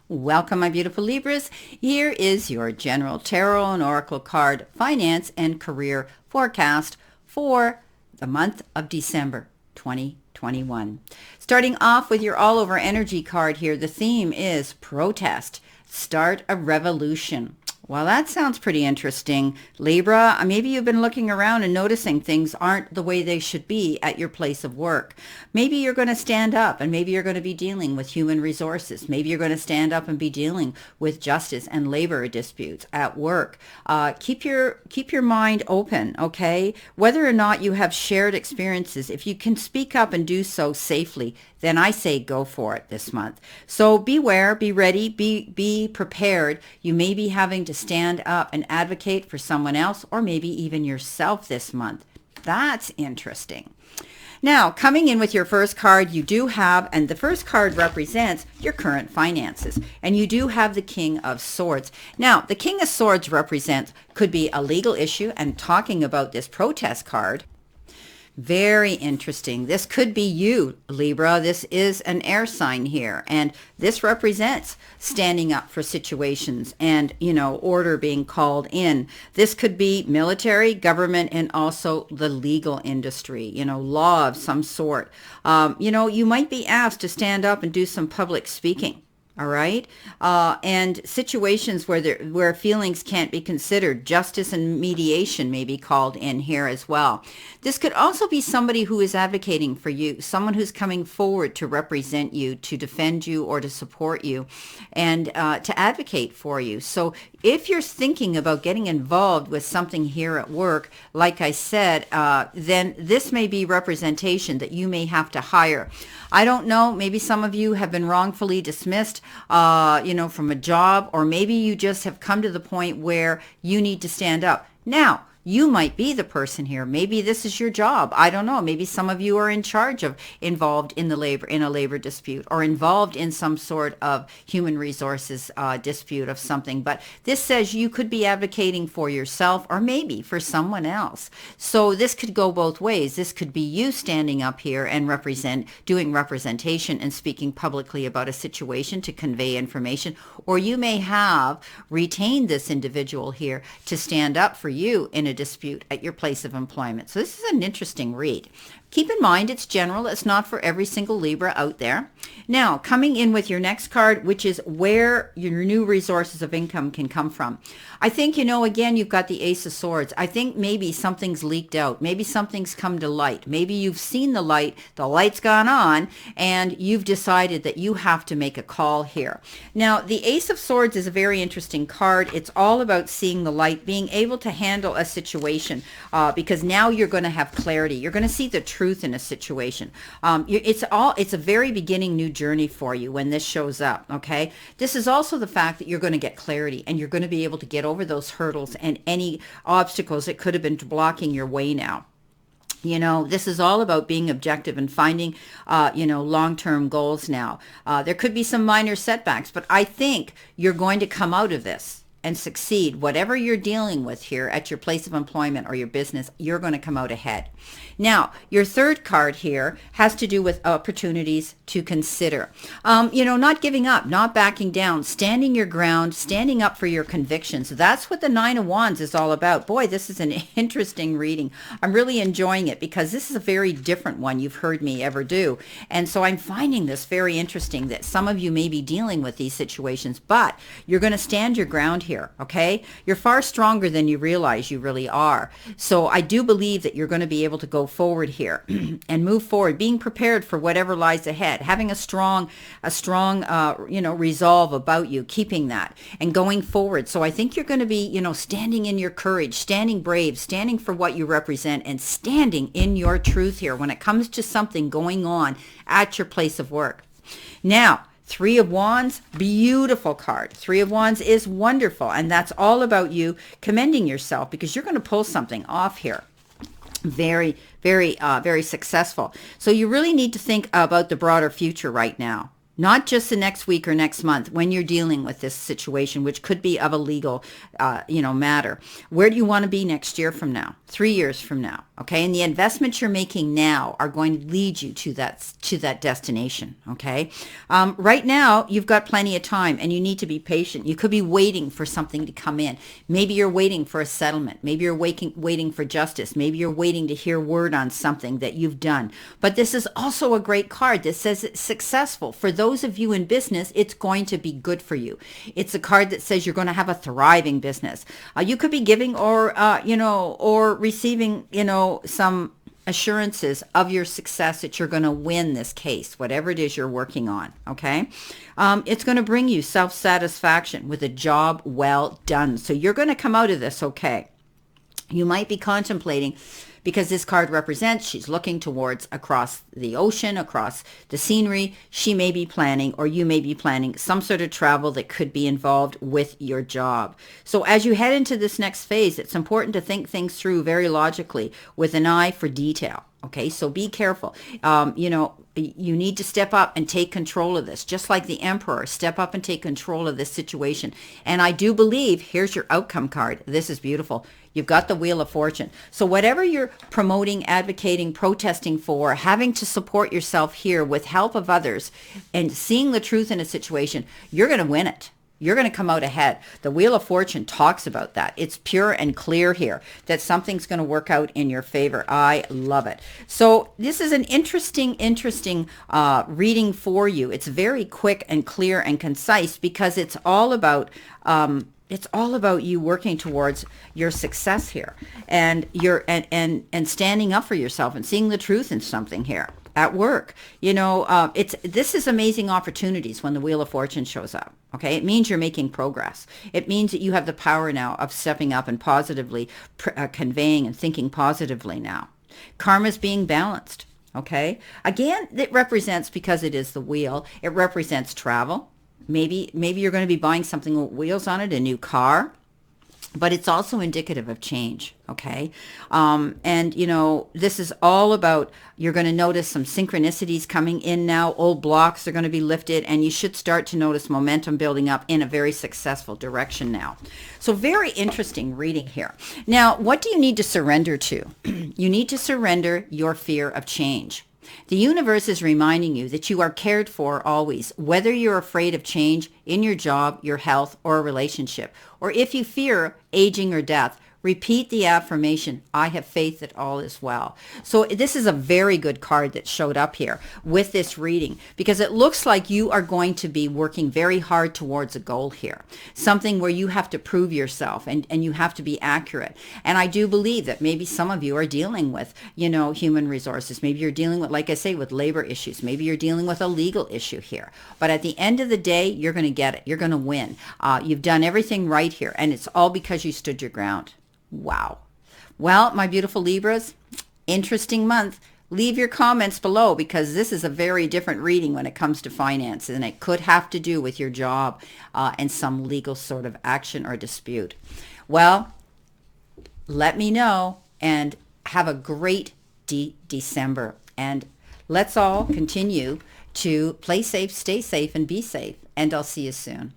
Welcome, my beautiful Libras. Here is your general tarot and oracle card finance and career forecast for the month of December 2021. Starting off with your all over energy card here, the theme is protest, start a revolution. Well, that sounds pretty interesting. Libra, maybe you've been looking around and noticing things aren't the way they should be at your place of work. Maybe you're going to stand up and maybe you're going to be dealing with human resources. Maybe you're going to stand up and be dealing with justice and labor disputes at work. Keep your mind open, okay? Whether or not you have shared experiences, if you can speak up and do so safely, then I say go for it this month. So beware, be ready, be prepared. You may be having to stand up and advocate for someone else or maybe even yourself this month. That's interesting. Now, coming in with your first card, you do have, and the first card represents your current finances, and you do have the King of Swords. Now, the King of Swords could be a legal issue, and talking about this protest card, very interesting. This could be you, Libra. This is an air sign here. And this represents standing up for situations and, order being called in. This could be military, government, and also the legal industry, law of some sort. You might be asked to stand up and do some public speaking. All right. And situations where feelings can't be considered, justice and mediation may be called in here as well. This could also be somebody who is advocating for you, someone who's coming forward to represent you, to defend you or to support you and to advocate for you. So if you're thinking about getting involved with something here at work, like I said, then this may be representation that you may have to hire. I don't know. Maybe some of you have been wrongfully dismissed, from a job, or maybe you just have come to the point where you need to stand up. Now, you might be the person here. Maybe this is your job. I don't know. Maybe some of you are in charge of involved in a labor dispute or involved in some sort of human resources dispute of something. But this says you could be advocating for yourself or maybe for someone else. So this could go both ways. This could be you standing up here and doing representation and speaking publicly about a situation to convey information, or you may have retained this individual here to stand up for you in a dispute at your place of employment. So this is an interesting read. Keep in mind, it's general. It's not for every single Libra out there. Now, coming in with your next card, which is where your new resources of income can come from. I think, again, you've got the Ace of Swords. I think maybe something's leaked out. Maybe something's come to light. Maybe you've seen the light's gone on, and you've decided that you have to make a call here. Now, the Ace of Swords is a very interesting card. It's all about seeing the light, being able to handle a situation, because now you're going to have clarity. You're going to see the truth in a situation. It's a very beginning new journey for you when this shows up. Okay. This is also the fact that you're going to get clarity and you're going to be able to get over those hurdles and any obstacles that could have been blocking your way now. This is all about being objective and finding, long-term goals now. There could be some minor setbacks, but I think you're going to come out of this and succeed. Whatever you're dealing with here at your place of employment or your business, you're going to come out ahead. Now, your third card here has to do with opportunities to consider. Not giving up, not backing down, standing your ground, standing up for your convictions. That's what the Nine of Wands is all about. Boy, this is an interesting reading. I'm really enjoying it because this is a very different one you've heard me ever do. And so I'm finding this very interesting that some of you may be dealing with these situations, but you're going to stand your ground here. Okay. You're far stronger than you realize you really are. So I do believe that you're going to be able to go forward here and move forward, being prepared for whatever lies ahead, having a strong, resolve about you, keeping that and going forward. So I think you're going to be, standing in your courage, standing brave, standing for what you represent and standing in your truth here when it comes to something going on at your place of work. Now, Three of Wands, beautiful card. Three of Wands is wonderful. And that's all about you commending yourself because you're going to pull something off here. Very, very, very successful. So you really need to think about the broader future right now. not just the next week or next month when you're dealing with this situation, which could be of a legal, matter. Where do you want to be next year from now, 3 years from now? Okay. And the investments you're making now are going to lead you to that destination. Okay. Right now you've got plenty of time and you need to be patient. You could be waiting for something to come in. Maybe you're waiting for a settlement. Maybe you're waiting for justice. Maybe you're waiting to hear word on something that you've done. But this is also a great card that says it's successful. For those of you in business, it's going to be good for you. It's a card that says you're going to have a thriving business. You could be giving or receiving, some assurances of your success that you're going to win this case, whatever it is you're working on. Okay. It's going to bring you self-satisfaction with a job well done. So you're going to come out of this okay. You might be contemplating, because this card represents she's looking towards across the ocean, across the scenery. She may be planning, or you may be planning, some sort of travel that could be involved with your job. So as you head into this next phase, it's important to think things through very logically with an eye for detail. Okay, so be careful. You need to step up and take control of this. Just like the Emperor, step up and take control of this situation. And I do believe, here's your outcome card. This is beautiful. You've got the Wheel of Fortune. So whatever you're promoting, advocating, protesting for, having to support yourself here with help of others and seeing the truth in a situation, you're going to win it. You're going to come out ahead. The Wheel of Fortune talks about that. It's pure and clear here that something's going to work out in your favor. I love it. So this is an interesting reading for you. It's very quick and clear and concise because it's all about you working towards your success here, and and standing up for yourself and seeing the truth in something here. At work, this is amazing opportunities when the Wheel of Fortune shows up. Okay, it means you're making progress. It means that you have the power now of stepping up and positively conveying and thinking positively now. Karma's being balanced. Okay, again, it represents, because it is the wheel, it represents travel. Maybe you're going to be buying something with wheels on it, a new car. But it's also indicative of change, okay? This is all about, you're going to notice some synchronicities coming in now. Old blocks are going to be lifted, and you should start to notice momentum building up in a very successful direction now. So very interesting reading here. Now, what do you need to surrender to? You need to surrender your fear of change. The universe is reminding you that you are cared for always, whether you're afraid of change in your job, your health, or a relationship, or if you fear aging or death. Repeat the affirmation, I have faith that all is well. So this is a very good card that showed up here with this reading, because it looks like you are going to be working very hard towards a goal here, something where you have to prove yourself and you have to be accurate. And I do believe that maybe some of you are dealing with, human resources. Maybe you're dealing with, like I say, with labor issues. Maybe you're dealing with a legal issue here. But at the end of the day, you're going to get it. You're going to win. You've done everything right here, and it's all because you stood your ground. Wow. Well, my beautiful Libras, interesting month. Leave your comments below, because this is a very different reading when it comes to finance, and it could have to do with your job and some legal sort of action or dispute. Well, let me know, and have a great December. And let's all continue to play safe, stay safe, and be safe. And I'll see you soon.